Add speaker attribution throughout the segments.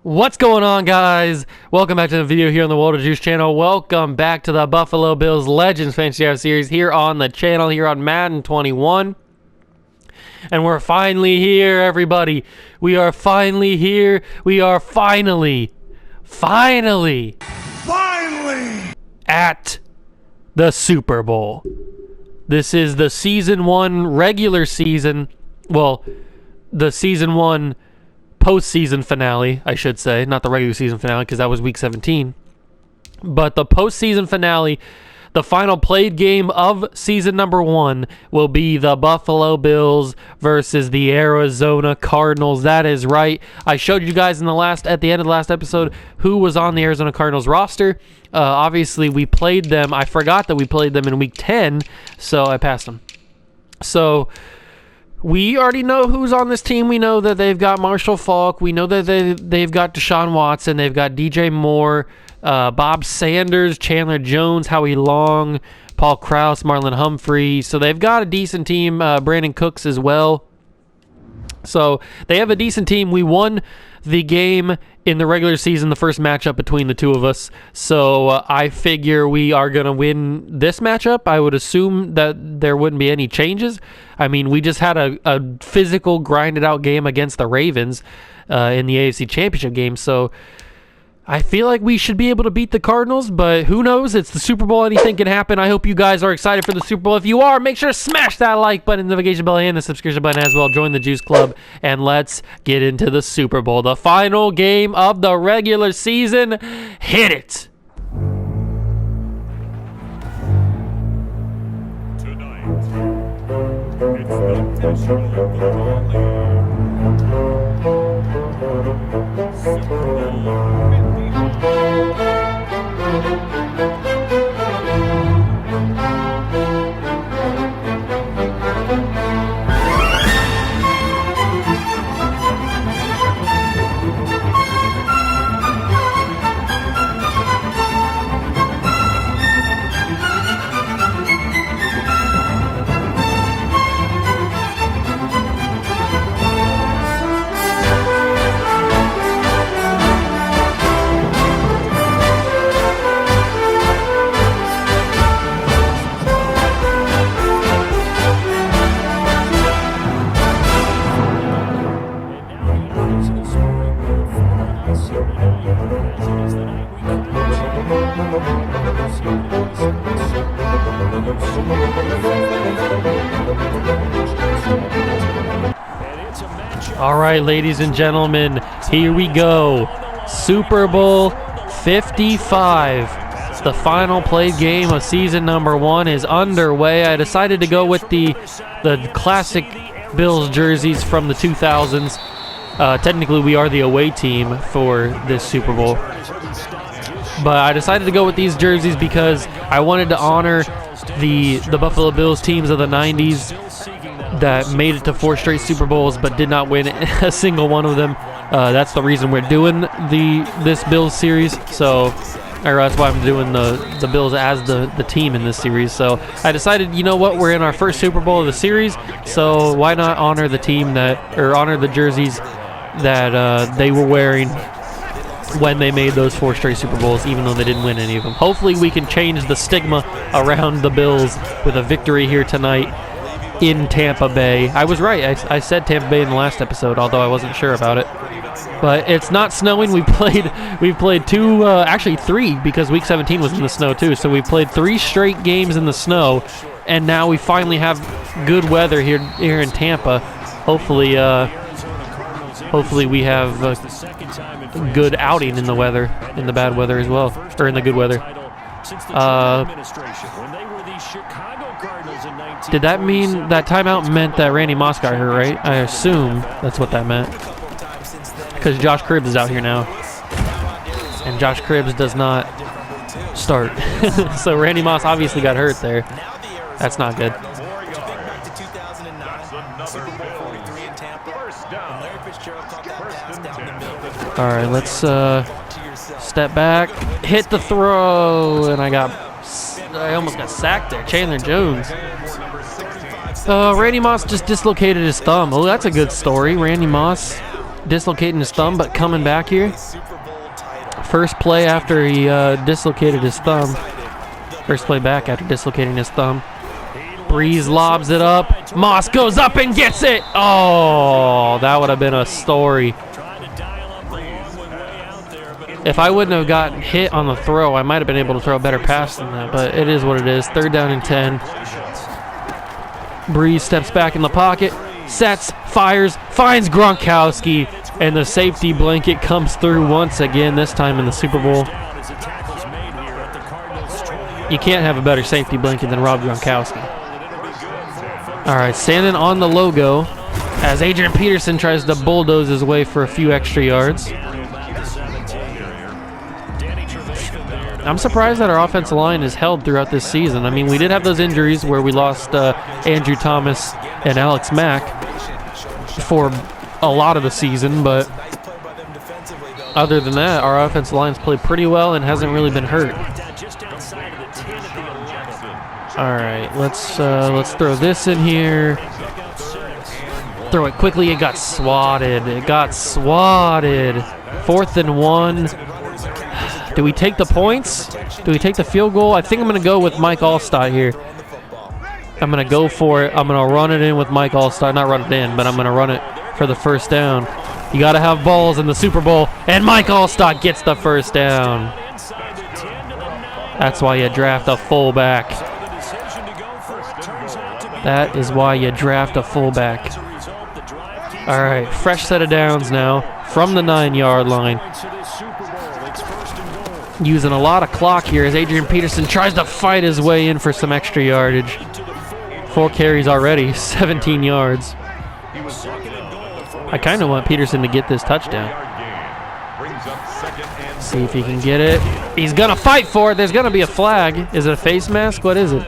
Speaker 1: What's going on, guys? Welcome back to the video here on the World of Juice channel. Welcome back to the Buffalo Bills Legends Fantasy Draft Series here on the channel, here on Madden 21. And we're finally here, everybody. We are finally here. We are finally at the Super Bowl. This is the Season 1 regular season, well, the Season 1 postseason finale, I should say, not the regular season finale because that was week 17, but the postseason finale, the final played game of season number 1 will be the Buffalo Bills versus the Arizona Cardinals. That is right. I showed you guys at the end of the last episode who was on the Arizona Cardinals roster. Obviously, we played them. I forgot that we played them in week 10, so I passed them. So we already know who's on this team. We know that they've got Marshall Faulk. We know that they've got Deshaun Watson. They've got DJ Moore, Bob Sanders, Chandler Jones, Howie Long, Paul Krause, Marlon Humphrey. So they've got a decent team. Brandon Cooks as well. So they have a decent team. We won the game in the regular season, the first matchup between the two of us. So I figure we are going to win this matchup. I would assume that there wouldn't be any changes. I mean, we just had a physical, grinded out game against the Ravens in the AFC Championship game. So I feel like we should be able to beat the Cardinals, but who knows? It's the Super Bowl. Anything can happen. I hope you guys are excited for the Super Bowl. If you are, make sure to smash that like button, the notification bell, and the subscription button as well. Join the Juice Club, and let's get into the Super Bowl. The final game of the regular season. Hit it!
Speaker 2: Tonight, it's the pressure of the Super Bowl 54.
Speaker 1: All right, ladies and gentlemen, here we go. Super Bowl 55. The final played game of season number 1 is underway. I decided to go with the classic Bills jerseys from the 2000s. Technically, we are the away team for this Super Bowl. But I decided to go with these jerseys because I wanted to honor the Buffalo Bills teams of the 90s that made it to 4 straight Super Bowls but did not win a single one of them. That's the reason we're doing this Bills series. So, or that's why I'm doing the Bills as the team in this series. So I decided, you know what, we're in our first Super Bowl of the series, so why not honor the team honor the jerseys that they were wearing when they made those 4 straight Super Bowls, even though they didn't win any of them. Hopefully we can change the stigma around the Bills with a victory here tonight in Tampa Bay. I was right. I said Tampa Bay in the last episode, although I wasn't sure about it. But it's not snowing. We've played 2, actually 3, because week 17 was in the snow too. So we played 3 straight games in the snow, and now we finally have good weather here in Tampa. Hopefully we have a good outing in the weather, in the bad weather as well, or in the good weather. Did that mean that timeout meant that Randy Moss got hurt, right? I assume that's what that meant. Because Josh Cribbs is out here now. And Josh Cribbs does not start. So Randy Moss obviously got hurt there. That's not good. All right, let's step back, hit the throw, and I got I almost got sacked there. Chandler Jones. Randy Moss just dislocated his thumb. Oh, that's a good story. Randy Moss dislocating his thumb, but coming back here. First play after he dislocated his thumb. First play back after dislocating his thumb. Breeze lobs it up. Moss goes up and gets it. Oh, that would have been a story. If I wouldn't have gotten hit on the throw, I might have been able to throw a better pass than that, but it is what it is. 3rd down and 10. Breeze steps back in the pocket, sets, fires, finds Gronkowski, and the safety blanket comes through once again, this time in the Super Bowl. You can't have a better safety blanket than Rob Gronkowski. All right, standing on the logo as Adrian Peterson tries to bulldoze his way for a few extra yards. I'm surprised that our offensive line is held throughout this season. I mean, we did have those injuries where we lost Andrew Thomas and Alex Mack for a lot of the season, but other than that, our offensive line's played pretty well and hasn't really been hurt. All right, let's throw this in here. Throw it quickly. It got swatted. 4th and 1. Do we take the points? Do we take the field goal? I think I'm going to go with Mike Allstott here. I'm going to go for it. I'm going to run it in with Mike Allstott. Not run it in, but I'm going to run it for the first down. You got to have balls in the Super Bowl, and Mike Allstott gets the first down. That's why you draft a fullback. That is why you draft a fullback. All right, fresh set of downs now from the 9-yard line. Using a lot of clock here as Adrian Peterson tries to fight his way in for some extra yardage. 4 carries already, 17 yards. I kind of want Peterson to get this touchdown. See if he can get it. He's going to fight for it. There's going to be a flag. Is it a face mask? What is it?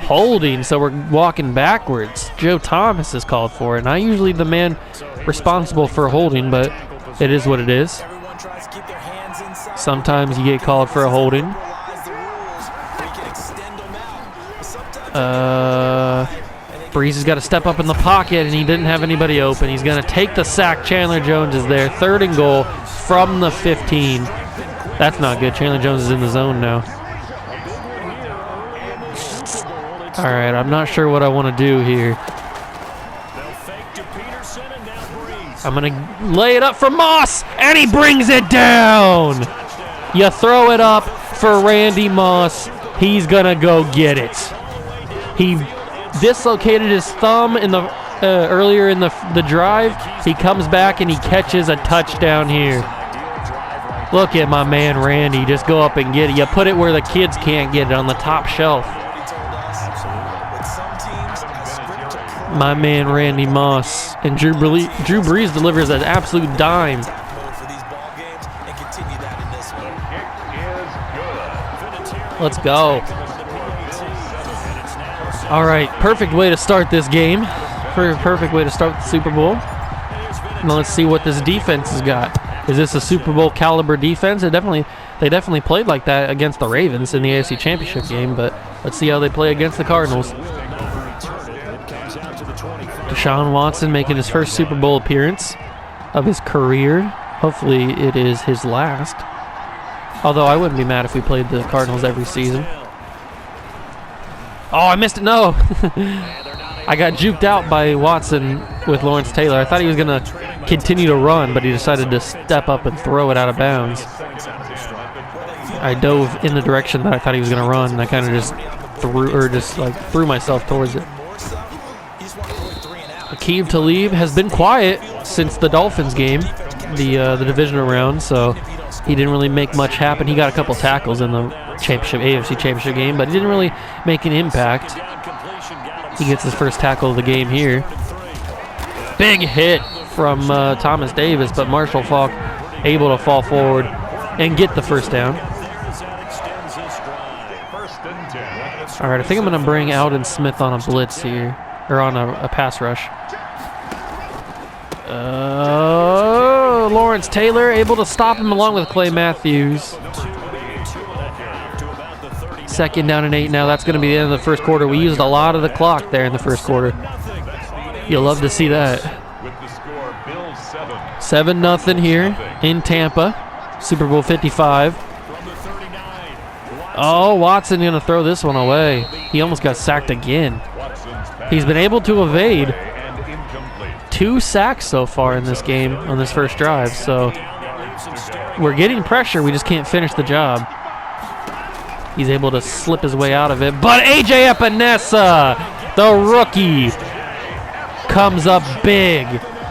Speaker 1: Holding, so we're walking backwards. Joe Thomas is called for it. Not usually the man responsible for holding, but it is what it is. Sometimes you get called for a holding. Breeze has got to step up in the pocket, and he didn't have anybody open. He's going to take the sack. Chandler Jones is there. 3rd and goal from the 15. That's not good. Chandler Jones is in the zone now. All right, I'm not sure what I want to do here. I'm going to lay it up for Moss, and he brings it down. You throw it up for Randy Moss. He's going to go get it. He dislocated his thumb in the earlier in the drive. He comes back, and he catches a touchdown here. Look at my man Randy. Just go up and get it. You put it where the kids can't get it, on the top shelf. My man Randy Moss. And Drew Brees delivers an absolute dime. Let's go. All right, perfect way to start this game. Perfect way to start the Super Bowl. Now let's see what this defense has got. Is this a Super Bowl caliber defense? They definitely played like that against the Ravens in the AFC Championship game, but let's see how they play against the Cardinals. Deshaun Watson making his first Super Bowl appearance of his career. Hopefully it is his last. Although I wouldn't be mad if we played the Cardinals every season. Oh, I missed it. No. I got juked out by Watson with Lawrence Taylor. I thought he was going to continue to run, but he decided to step up and throw it out of bounds. I dove in the direction that I thought he was going to run, and I kind of just threw myself towards it. Aqib Talib has been quiet since the Dolphins game, the divisional round, so he didn't really make much happen. He got a couple tackles in the AFC Championship game, but he didn't really make an impact. He gets his first tackle of the game here. Big hit from Thomas Davis, but Marshall Faulk able to fall forward and get the first down. All right, I think I'm going to bring Alden Smith on a blitz here, or on a pass rush. Lawrence Taylor able to stop him along with Clay Matthews. Second down and 8 now. That's going to be the end of the first quarter. We used a lot of the clock there in the first quarter. You'll love to see that. 7-0 here in Tampa. Super Bowl 55. Oh, Watson going to throw this one away. He almost got sacked again. He's been able to evade 2 sacks so far in this game on this first drive. So we're getting pressure. We just can't finish the job. He's able to slip his way out of it. But A.J. Epinesa, the rookie, comes up big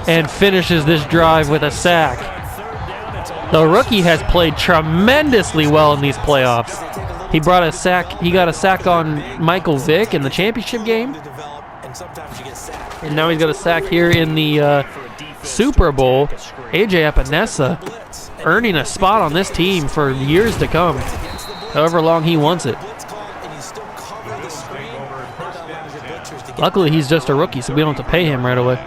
Speaker 1: and finishes this drive with a sack. The rookie has played tremendously well in these playoffs. He brought a sack. He got a sack on Michael Vick in the championship game. And now he's got a sack here in the Super Bowl. A.J. Epinesa earning a spot on this team for years to come, however long he wants it. Luckily, he's just a rookie, so we don't have to pay him right away.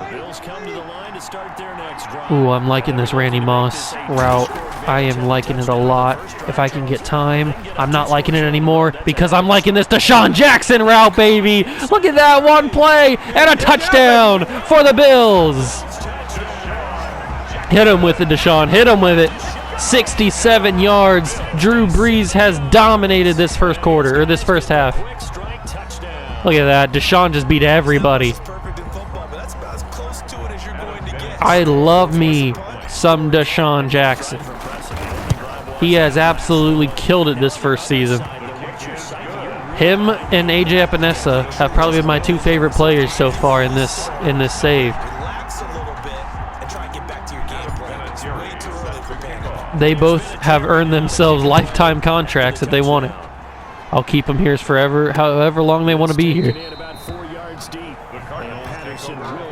Speaker 1: Ooh, I'm liking this Randy Moss route. I am liking it a lot. If I can get time, I'm not liking it anymore because I'm liking this Deshaun Jackson route, baby. Look at that one play and a touchdown for the Bills. Hit him with it, Deshaun. Hit him with it. 67 yards. Drew Brees has dominated this first quarter, or this first half. Look at that. Deshaun just beat everybody. I love me some Deshaun Jackson. He has absolutely killed it this first season. Him and A.J. Epinesa have probably been my 2 favorite players so far in this save. They both have earned themselves lifetime contracts if they want it. I'll keep them here forever, however long they want to be here.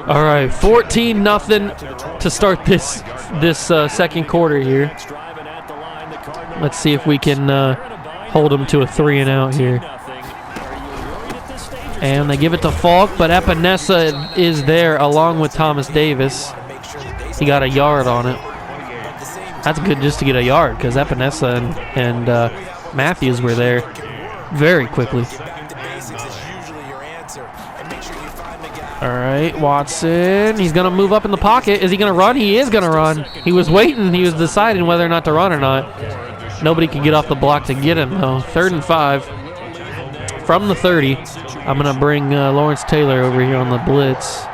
Speaker 1: All right, 14-0 to start this second quarter here. Let's see if we can hold them to a 3-and-out here. And they give it to Falk, but Epinesa is there along with Thomas Davis. He got a yard on it. That's good just to get a yard because Epinesa and Matthews were there very quickly. All right, Watson. He's going to move up in the pocket. Is he going to run? He is going to run. He was waiting. He was deciding whether or not to run or not. Nobody could get off the block to get him, though. 3rd and 5 from the 30. I'm going to bring Lawrence Taylor over here on the blitz.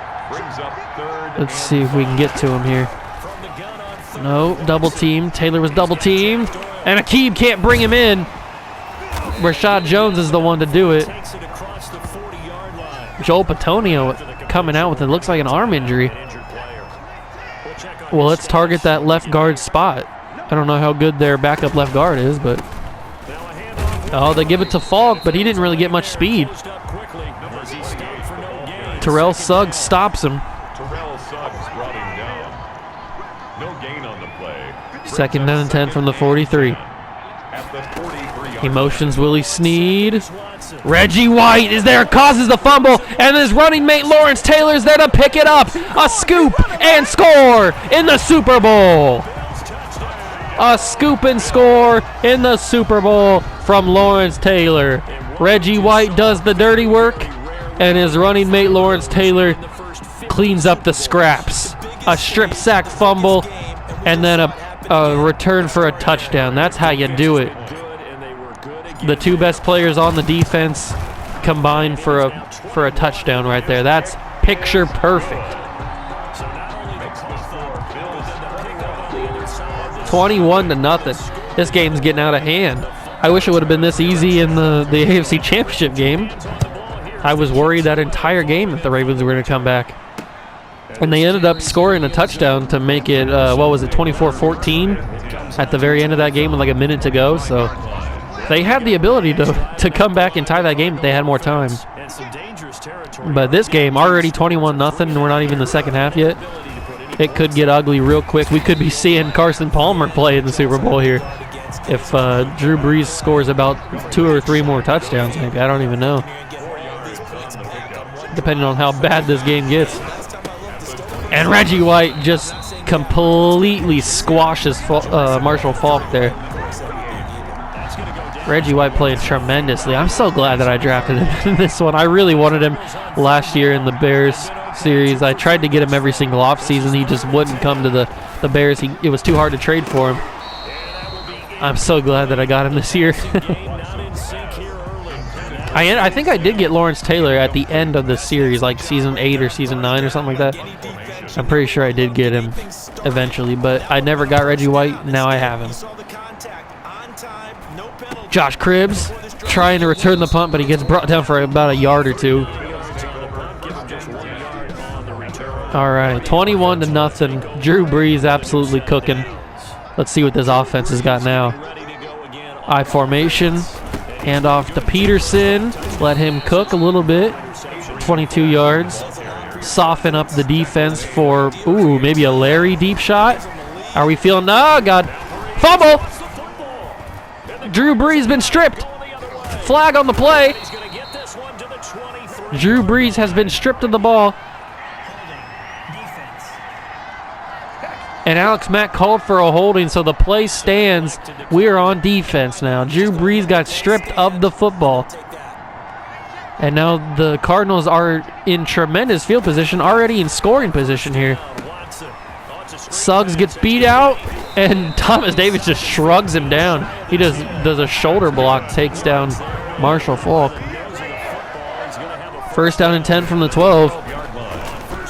Speaker 1: Let's see if we can get to him here. No, double team. Taylor was double teamed. And Akeem can't bring him in. Rashad Jones is the one to do it. Joel Petonio coming out with it looks like an arm injury. Well, let's target that left guard spot. I don't know how good their backup left guard is, but... Oh, they give it to Falk, but he didn't really get much speed. Terrell Suggs stops him. Second down and 10 from the 43. He motions Willie Snead. Reggie White is there, causes the fumble, and his running mate Lawrence Taylor is there to pick it up. A scoop and score in the Super Bowl. A scoop and score in the Super Bowl from Lawrence Taylor. Reggie White does the dirty work, and his running mate Lawrence Taylor cleans up the scraps. A strip sack fumble, and then a return for a touchdown. That's how you do it. The 2 best players on the defense combined for a touchdown right there. That's picture perfect. 21-0. This game's getting out of hand. I wish it would have been this easy in the AFC Championship game. I was worried that entire game that the Ravens were going to come back. And they ended up scoring a touchdown to make it, 24-14 at the very end of that game with like a minute to go. So they had the ability to come back and tie that game if they had more time. But this game, already 21-0, we're not even in the second half yet. It could get ugly real quick. We could be seeing Carson Palmer play in the Super Bowl here if Drew Brees scores about 2 or 3 more touchdowns, maybe. I don't even know. Depending on how bad this game gets. And Reggie White just completely squashes Marshall Faulk there. Reggie White played tremendously. I'm so glad that I drafted him in this one. I really wanted him last year in the Bears series. I tried to get him every single offseason. He just wouldn't come to the Bears. It was too hard to trade for him. I'm so glad that I got him this year. I think I did get Lawrence Taylor at the end of the series, like season 8 or season 9 or something like that. I'm pretty sure I did get him eventually, but I never got Reggie White. Now I have him. Josh Cribbs trying to return the punt, but he gets brought down for about a yard or two. All right, 21-0. Drew Brees absolutely cooking. Let's see what this offense has got now. I formation, hand off to Peterson. Let him cook a little bit. 22 yards. Soften up the defense for, maybe a Larry deep shot. Are we feeling, God. Fumble! Drew Brees been stripped. Flag on the play. Drew Brees has been stripped of the ball. And Alex Mack called for a holding, so the play stands. We are on defense now. Drew Brees got stripped of the football. And now the Cardinals are in tremendous field position, already in scoring position here. Suggs gets beat out, and Thomas Davis just shrugs him down. He does a shoulder block, takes down Marshall Faulk. 1st down and 10 from the 12.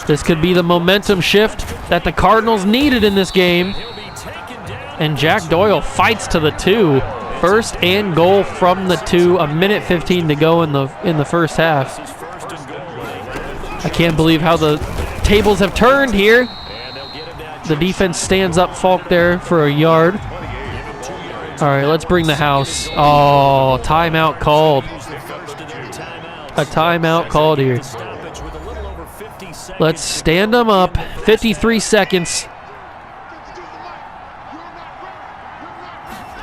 Speaker 1: This could be the momentum shift that the Cardinals needed in this game. And Jack Doyle fights to the 2. 1st and goal from the 2. A minute 15 to go in the first half. I can't believe how the tables have turned here. The defense stands up Falk there for a yard. All right, let's bring the house. Oh, timeout called. A timeout called here. Let's stand them up. 53 seconds.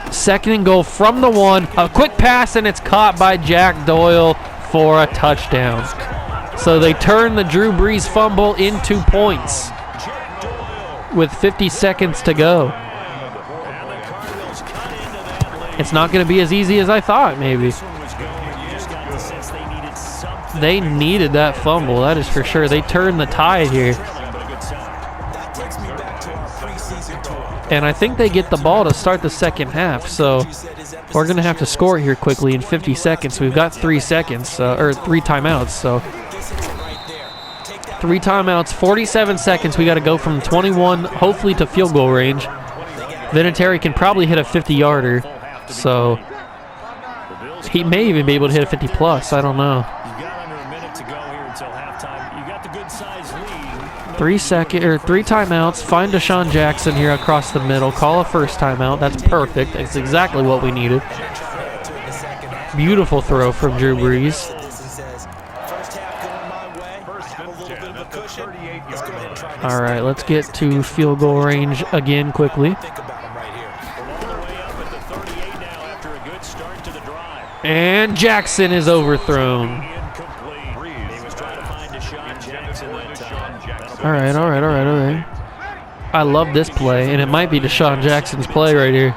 Speaker 1: 2nd and goal from the 1. A quick pass, and it's caught by Jack Doyle for a touchdown. So they turn the Drew Brees fumble into points with 50 seconds to go. It's not going to be as easy as I thought, maybe. They needed that fumble, that is for sure. They turned the tide here. And I think they get the ball to start the second half, so we're going to have to score here quickly in 50 seconds. We've got 3 seconds, or 3 timeouts, so 3 timeouts, 47 seconds. We got to go from 21, hopefully to field goal range. Vinatieri can probably hit a 50-yarder, so he may even be able to hit a 50-plus. I don't know. 3 timeouts. Find Deshaun Jackson here across the middle. Call a first timeout. That's perfect. That's exactly what we needed. Beautiful throw from Drew Brees. All right, let's get to field goal range again quickly. And Jackson is overthrown. All right. I love this play, and it might be Deshaun Jackson's play right here.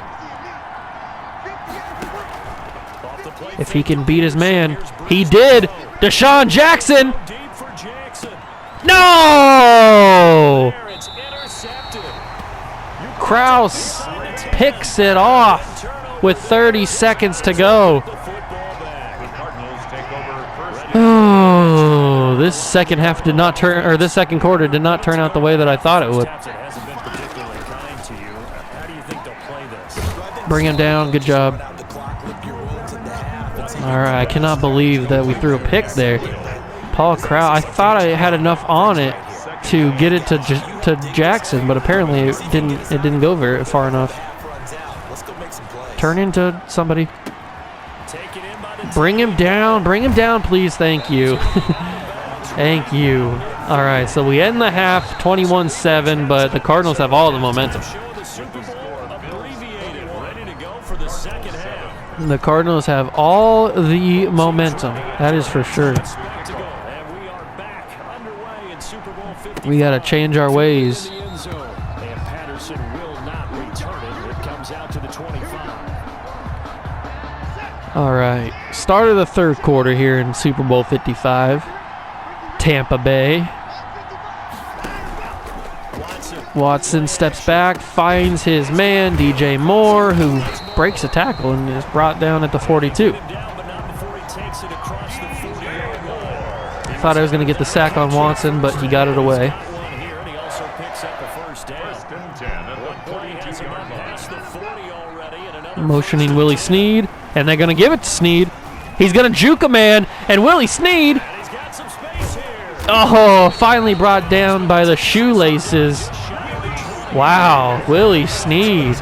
Speaker 1: If he can beat his man, he did. Deshaun Jackson. No! Kraus picks it off with 30 seconds to go. Oh, this second half did not turn, or this second quarter did not turn out the way that I thought it would. Bring him down. Good job. All right, I cannot believe that we threw a pick there. Paul Kraus. I thought I had enough on it to get it to Jackson, but apparently it didn't go very far enough. Turn into somebody. Bring him down, please. Thank you. Thank you. All right, so we end the half 21-7, but the Cardinals have all the momentum. The Cardinals have all the momentum. That is for sure. We got to change our ways. All right, start of the third quarter here in Super Bowl 55. Tampa Bay. Watson steps back, finds his man, DJ Moore, who breaks a tackle and is brought down at the 42. Thought I was going to get the sack on Watson, but he got it away. Motioning Willie Snead, and they're going to give it to Snead. He's going to juke a man, and Willie Snead, oh, finally brought down by the shoelaces. Wow, Willie Snead.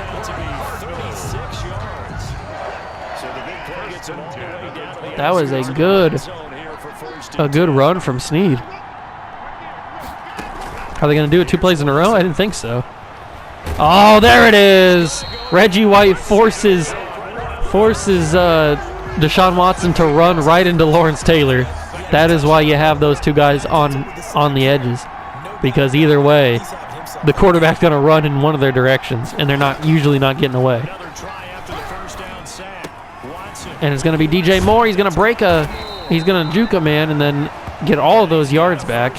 Speaker 1: That was a good run from Snead. Are they going to do it 2 plays in a row? I didn't think so. Oh, there it is. Reggie White forces Deshaun Watson to run right into Lawrence Taylor. That is why you have those two guys on the edges, because either way, the quarterback's going to run in one of their directions, and they're usually not getting away. And it's going to be DJ Moore. He's going to juke a man and then get all of those yards back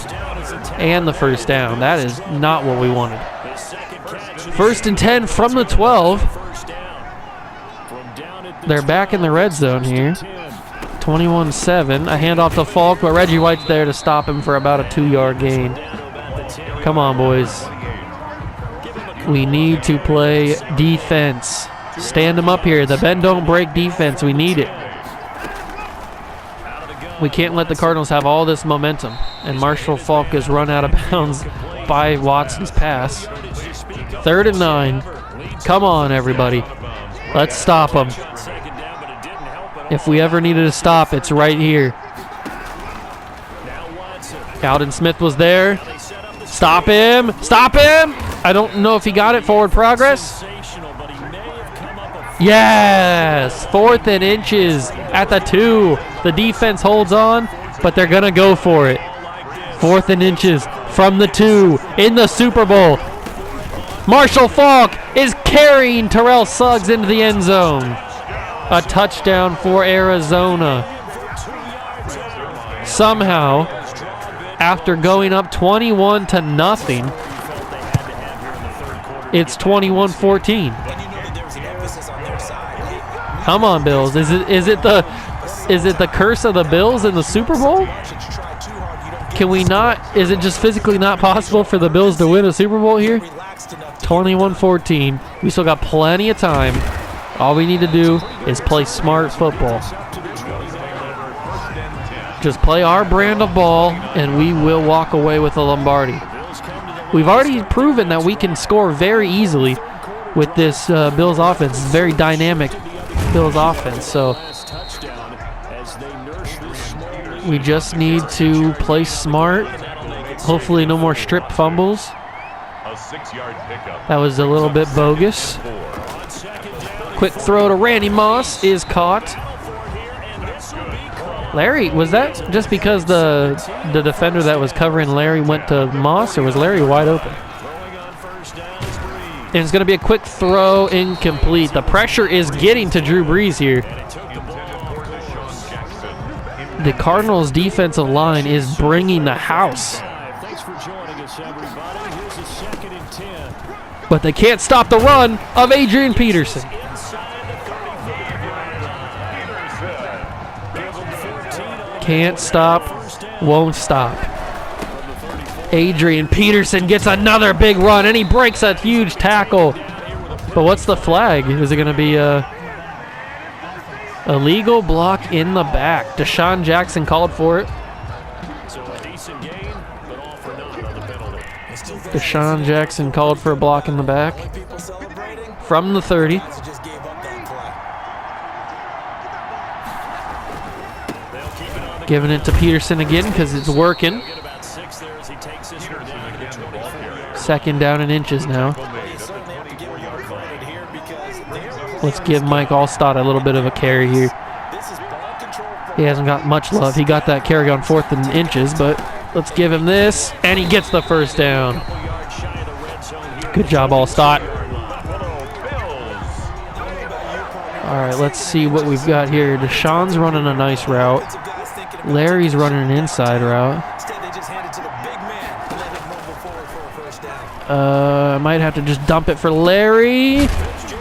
Speaker 1: and the first down. That is not what we wanted. 1st and 10 from the 12. They're back in the red zone here. 21-7. A handoff to Falk, but Reggie White's there to stop him for about a 2-yard gain. Come on, boys. We need to play defense. Stand them up here. The bend don't break defense. We need it. We can't let the Cardinals have all this momentum. And Marshall Falk is run out of bounds by Watson's pass. 3rd and 9. Come on, everybody. Let's stop them. If we ever needed to stop, it's right here. Alden Smith was there. Stop him. Stop him. I don't know if he got it. Forward progress. Yes. 4th and inches at the 2. The defense holds on, but they're going to go for it. 4th and inches from the 2 in the Super Bowl. Marshall Falk is carrying Terrell Suggs into the end zone. A touchdown for Arizona. Somehow, after going up 21-0, it's 21-14. Come on, Bills. Is it the curse of the Bills in the Super Bowl? Can we not? Is it just physically not possible for the Bills to win a Super Bowl here? 21-14. We still got plenty of time. All we need to do is play smart football. Just play our brand of ball, and we will walk away with a Lombardi. We've already proven that we can score very easily with this Bills offense. It's very dynamic Bills offense. So we just need to play smart. Hopefully no more strip fumbles. That was a little bit bogus. Quick throw to Randy Moss is caught. Larry, was that just because the defender that was covering Larry went to Moss, or was Larry wide open? And it's going to be a quick throw, incomplete. The pressure is getting to Drew Brees here. The Cardinals' defensive line is bringing the house. But they can't stop the run of Adrian Peterson. Can't stop, won't stop. Adrian Peterson gets another big run, and he breaks a huge tackle. But what's the flag? Is it going to be a illegal block in the back? Deshaun Jackson called for it. Deshaun Jackson called for a block in the back from the 30. Giving it to Peterson again because it's working. 2nd down and inches now. Let's give Mike Allstott a little bit of a carry here. He hasn't got much love. He got that carry on 4th and inches, but let's give him this, and he gets the first down. Good job, Allstott. All right, let's see what we've got here. Deshaun's running a nice route. Larry's running an inside route. I might have to just dump it for Larry,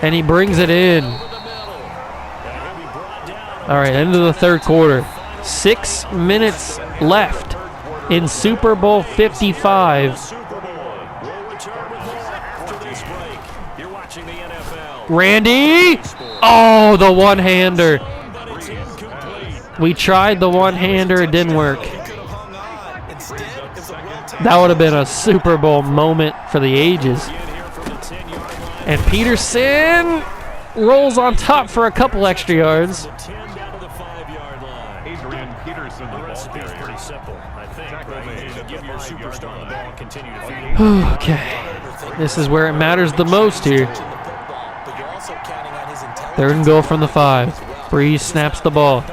Speaker 1: and he brings it in. All right, end of the third quarter. 6 minutes left in Super Bowl 55. Randy! Oh, the one-hander. We tried the one-hander, it didn't work. That would have been a Super Bowl moment for the ages. And Peterson rolls on top for a couple extra yards. Okay, this is where it matters the most here. Third and goal from the 5. Breeze snaps the ball.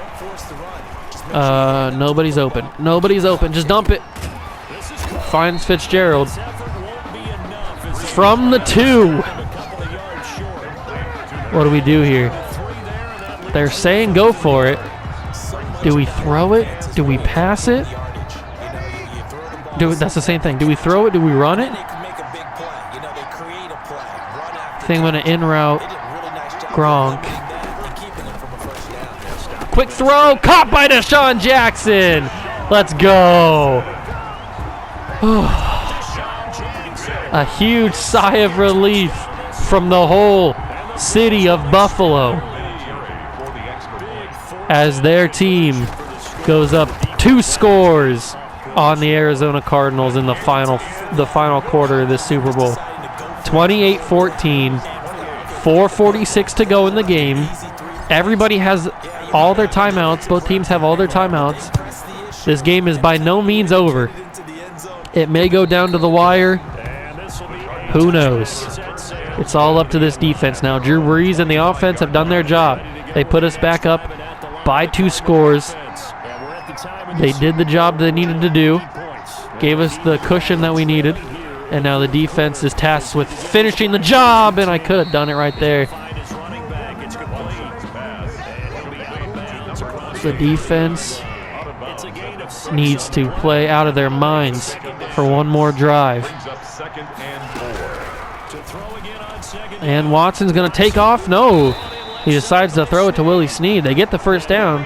Speaker 1: Nobody's open. Nobody's open. Just dump it. Finds Fitzgerald. From the 2. What do we do here? They're saying go for it. Do we throw it? Do we pass it? That's the same thing. Do we throw it? Do we run it? I think I'm going to in-route Gronk. Quick throw. Caught by Deshaun Jackson. Let's go. A huge sigh of relief from the whole city of Buffalo as their team goes up 2 scores on the Arizona Cardinals in the final quarter of this Super Bowl. 28-14, 4:46 to go in the game. Everybody has all their timeouts. Both teams have all their timeouts. This game is by no means over. It may go down to the wire. Who knows? It's all up to this defense now. Drew Brees and the offense have done their job. They put us back up by 2 scores. They did the job they needed to do, gave us the cushion that we needed, and now the defense is tasked with finishing the job, and I could have done it right there. The defense needs to play out of their minds for one more drive. And Watson's going to take off. No, he decides to throw it to Willie Snead. They get the first down,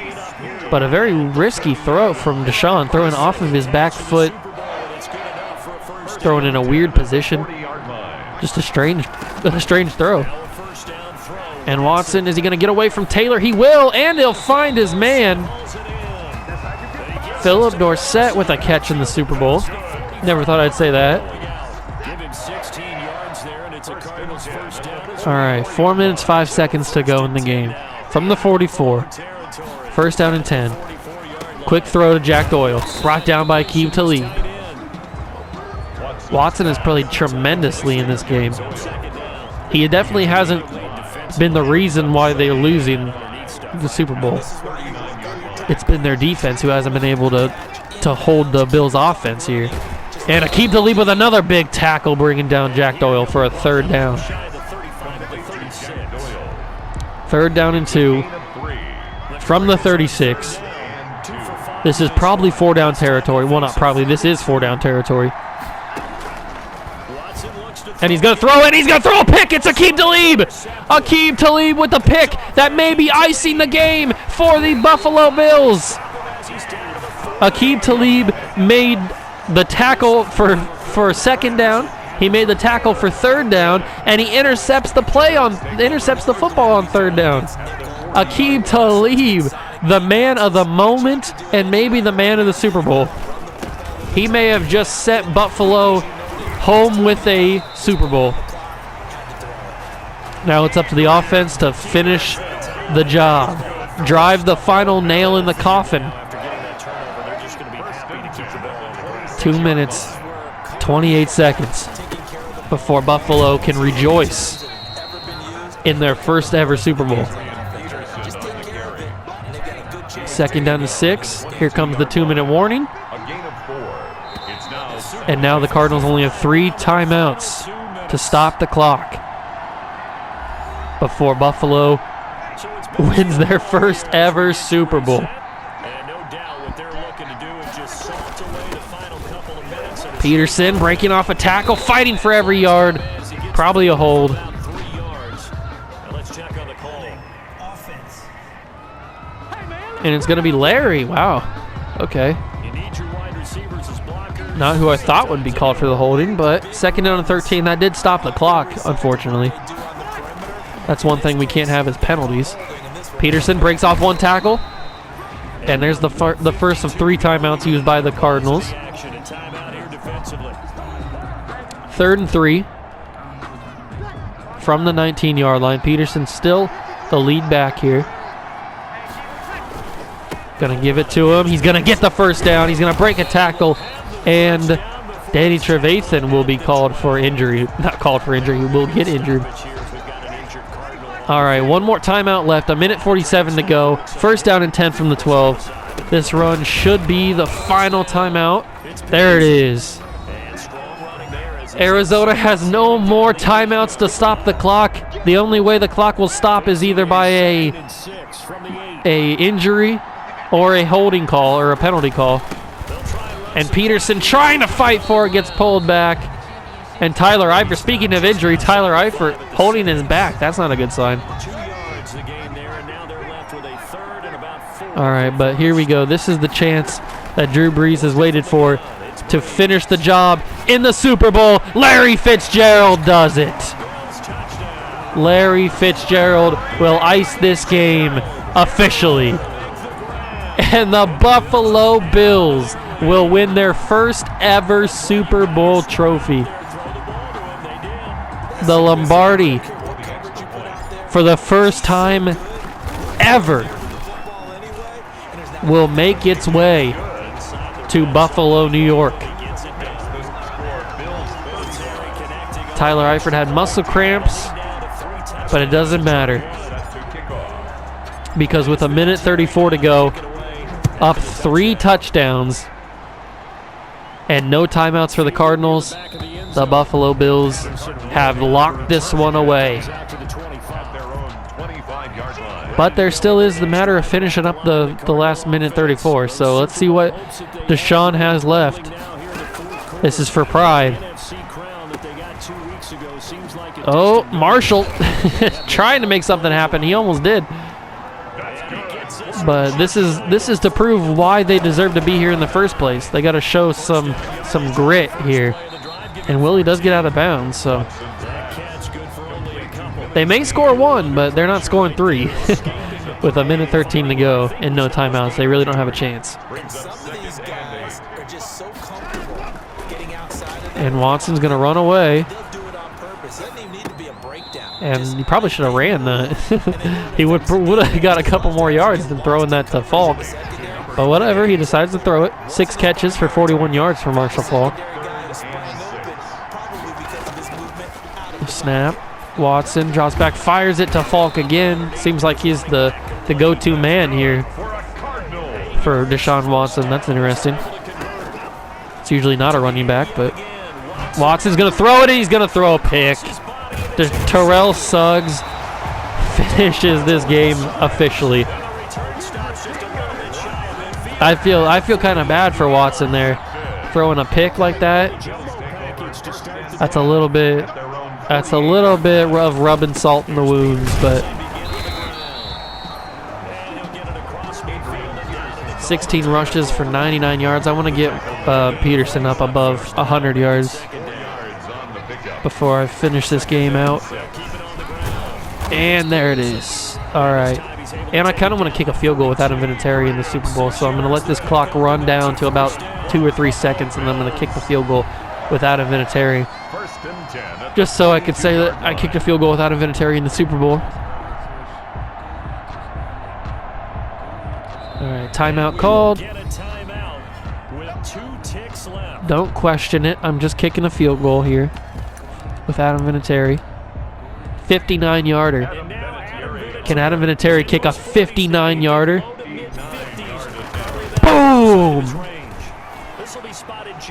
Speaker 1: but a very risky throw from Deshaun, throwing off of his back foot, throwing in a weird position. Just a strange throw. And Watson, is he going to get away from Taylor? He will, and he'll find his man. Philip Dorsett with a catch in the Super Bowl. Never thought I'd say that. All right, 4 minutes, 5 seconds to go in the game. From the 44. First down and 10. Quick throw to Jack Doyle. Brought down by Aqib Talib. Watson has played tremendously in this game. He definitely hasn't been the reason why they're losing the Super Bowl. It's been their defense who hasn't been able to hold the Bills' offense here. And Aqib Talib with another big tackle, bringing down Jack Doyle for a third down. Third down and 2 from the 36. This is probably 4-down territory. Well, not probably. This is 4-down territory. And he's going to throw it. He's going to throw a pick. It's Aqib Talib. Aqib Talib with the pick that may be icing the game for the Buffalo Bills. Aqib Talib made the tackle for second down. He made the tackle for third down, and he intercepts the football on third down. Aqib Talib, the man of the moment and maybe the man of the Super Bowl. He may have just sent Buffalo home with a Super Bowl. Now it's up to the offense to finish the job. Drive the final nail in the coffin. 2 minutes, 28 seconds before Buffalo can rejoice in their first ever Super Bowl. Second down to 6. Here comes the 2-minute warning. And now the Cardinals only have 3 timeouts to stop the clock before Buffalo wins their first ever Super Bowl.
Speaker 3: And no doubt what they're looking to do is just salt away the final couple of minutes.
Speaker 1: Peterson breaking off a tackle, fighting for every yard. Probably a hold.
Speaker 3: About 3 yards. Now let's check on the call.
Speaker 2: Offense.
Speaker 1: And it's going to be Larry. Wow. Okay.
Speaker 3: You need your wide receivers as blockers.
Speaker 1: Not who I thought would be called for the holding, but second down and 13. That did stop the clock, unfortunately. That's one thing we can't have is penalties. Peterson breaks off one tackle. And there's the first of 3 timeouts used by the Cardinals.
Speaker 3: Action and timeout here defensively.
Speaker 1: 3rd and 3 from the 19-yard line. Peterson still the lead back here. Gonna give it to him. He's gonna get the first down. He's gonna break a tackle, and Danny Trevathan will be called for injury. Not called for injury. He will get injured. All right, one more timeout left. 1:47 to go. First down and 10 from the 12. This run should be the final timeout. There it is. Arizona has no more timeouts to stop the clock. The only way the clock will stop is either by a injury or a holding call or a penalty call. And Peterson trying to fight for it, gets pulled back. And Tyler Eifert, speaking of injury, Tyler Eifert holding his back. That's not a good sign.
Speaker 3: 2 yards the game there, and now they're left with a 3rd and about 4.
Speaker 1: All right, but here we go. This is the chance that Drew Brees has waited for to finish the job in the Super Bowl. Larry Fitzgerald does it. Larry Fitzgerald will ice this game officially. And the Buffalo Bills will win their first ever Super Bowl trophy. The Lombardi, for the first time ever, will make its way to Buffalo, New York. Tyler Eifert had muscle cramps, but it doesn't matter. Because with 1:34 to go, up 3 touchdowns, and no timeouts for the Cardinals, the Buffalo Bills have locked this one away. But there still is the matter of finishing up the last 1:34. So let's see what Deshaun has left. This is for pride. Oh, Marshall trying to make something happen. He almost did. But this is to prove why they deserve to be here in the first place. They got to show some grit here. And Willie does get out of bounds, so they may score 1, but they're not scoring 3. With 1:13 to go and no timeouts, they really don't have a chance. And Watson's going to run away. And he probably should have ran that. He would have got a couple more yards than throwing that to Falk. But whatever, he decides to throw it. 6 catches for 41 yards for Marshall Falk. Snap. Watson drops back, fires it to Falk again. Seems like he's the go-to man here for Deshaun Watson. That's interesting. It's usually not a running back, but Watson's going to throw it, and he's going to throw a pick. Terrell Suggs finishes this game officially. I feel kind of bad for Watson there, throwing a pick like that. That's a little bit of rubbing salt in the wounds, but 16 rushes for 99 yards. I want to get Peterson up above 100 yards before I finish this game out. And there it is. All right. And I kind of want to kick a field goal with Adam Vinatieri in the Super Bowl, so I'm going to let this clock run down to about 2 or 3 seconds, and then I'm going to kick the field goal with Adam Vinatieri. Just so I could say that I kicked a field goal with Adam Vinatieri in the Super Bowl. All right, timeout called. Don't question it. I'm just kicking a field goal here with Adam Vinatieri. 59-yarder. Can Adam Vinatieri kick a 59-yarder? Boom!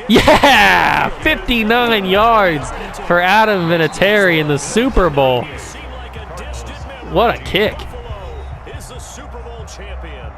Speaker 1: Yeah! 59 yards for Adam Vinatieri in the Super Bowl. What a kick.
Speaker 3: champion.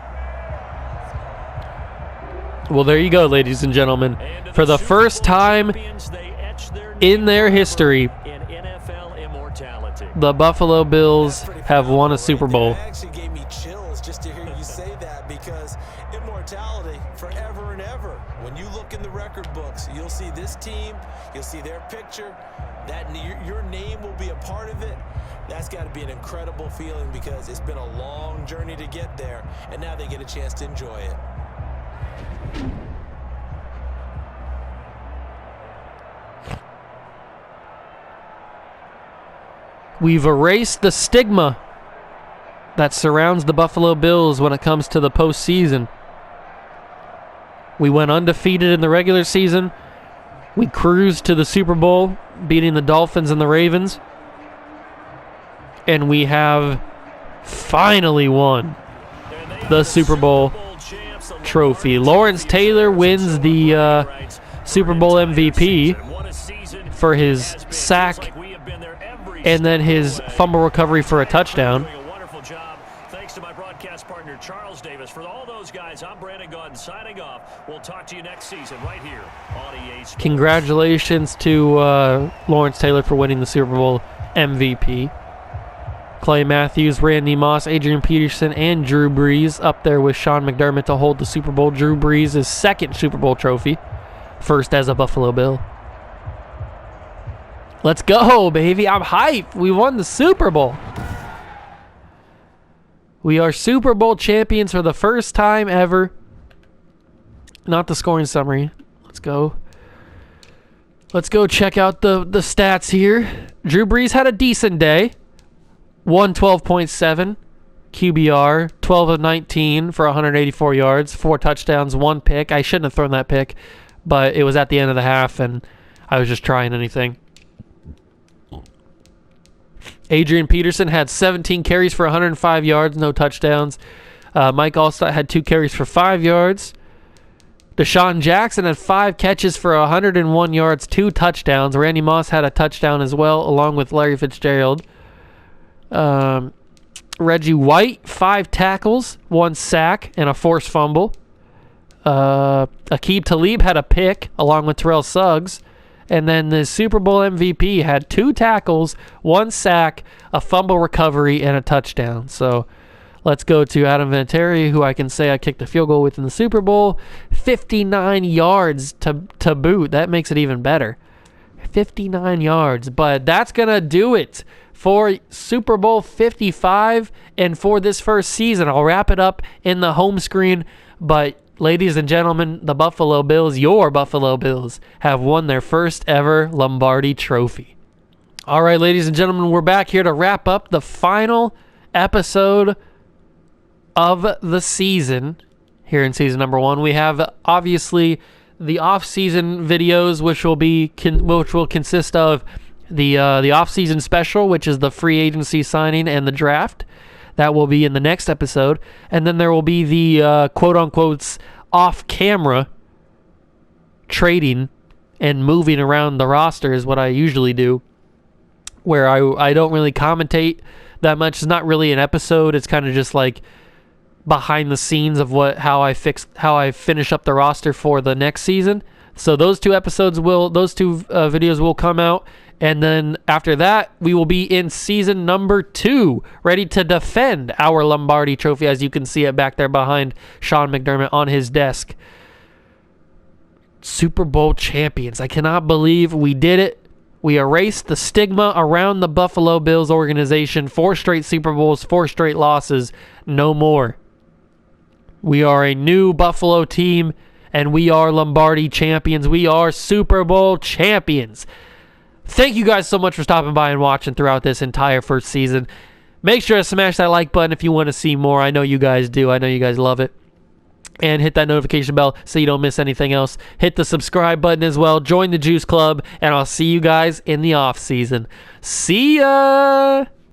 Speaker 1: Well, there you go, ladies and gentlemen.
Speaker 3: And
Speaker 1: For the
Speaker 3: Super
Speaker 1: first
Speaker 3: Bowl
Speaker 1: time
Speaker 3: champions, they etched their
Speaker 1: in
Speaker 3: name
Speaker 1: their
Speaker 3: forever
Speaker 1: history,
Speaker 3: in NFL immortality.
Speaker 1: the Buffalo Bills have won a Super Bowl.
Speaker 4: It actually gave me chills just to hear you say that, because immortality forever and ever. When you look in the record books, you'll see this team, you'll see their picture, that your name will be a part of it. That's got to be an incredible feeling, because it's been a long journey to get there, and now they get a chance to enjoy it.
Speaker 1: We've erased the stigma that surrounds the Buffalo Bills when it comes to the postseason. We went undefeated in the regular season. We cruised to the Super Bowl, beating the Dolphins and the Ravens. And we have finally won the Super Bowl trophy. Lawrence Taylor wins the Super Bowl MVP for his sack and then his fumble recovery for a touchdown.
Speaker 3: Doing a wonderful job. Thanks to my broadcast partner, Charles Davis. For all those guys, I'm Brandon Gaudin signing off. We'll talk to you next season right here on EA Sports.
Speaker 1: Congratulations to Lawrence Taylor for winning the Super Bowl MVP. Clay Matthews, Randy Moss, Adrian Peterson, and Drew Brees up there with Sean McDermott to hold the Super Bowl. Drew Brees' second Super Bowl trophy, first as a Buffalo Bill. Let's go, baby. I'm hyped. We won the Super Bowl. We are Super Bowl champions for the first time ever. Not the scoring summary. Let's go. Let's go check out the stats here. Drew Brees had a decent day. 112.7 QBR, 12 of 19 for 184 yards, 4 touchdowns, 1 pick. I shouldn't have thrown that pick, but it was at the end of the half, and I was just trying anything. Adrian Peterson had 17 carries for 105 yards, no touchdowns. Mike Allstott had 2 carries for 5 yards. Deshaun Jackson had 5 catches for 101 yards, 2 touchdowns. Randy Moss had a touchdown as well, along with Larry Fitzgerald. Reggie White, 5 tackles, 1 sack, and a forced fumble. Aqib Talib had a pick, along with Terrell Suggs. And then the Super Bowl MVP had 2 tackles, 1 sack, a fumble recovery, and a touchdown. So let's go to Adam Vinatieri, who I can say I kicked a field goal with in the Super Bowl. 59 yards to boot. That makes it even better. 59 yards. But that's going to do it for Super Bowl 55 and for this first season. I'll wrap it up in the home screen, but ladies and gentlemen, the Buffalo Bills, your Buffalo Bills, have won their first ever Lombardi Trophy. All right, ladies and gentlemen, we're back here to wrap up the final episode of the season here in season number 1. We have obviously the off-season videos, which will consist of the off-season special, which is the free agency signing and the draft. That will be in the next episode. And then there will be the quote-unquote off-camera trading and moving around the roster is what I usually do, where I don't really commentate that much. It's not really an episode. It's kind of just like behind the scenes of how I finish up the roster for the next season. So those two videos will come out. And then after that, we will be in season number 2, ready to defend our Lombardi Trophy, as you can see it back there behind Sean McDermott on his desk. Super Bowl champions. I cannot believe we did it. We erased the stigma around the Buffalo Bills organization. 4 straight Super Bowls, 4 straight losses. No more. We are a new Buffalo team, and we are Lombardi champions. We are Super Bowl champions. Thank you guys so much for stopping by and watching throughout this entire first season. Make sure to smash that like button if you want to see more. I know you guys do. I know you guys love it. And hit that notification bell so you don't miss anything else. Hit the subscribe button as well. Join the Juice Club. And I'll see you guys in the off season. See ya!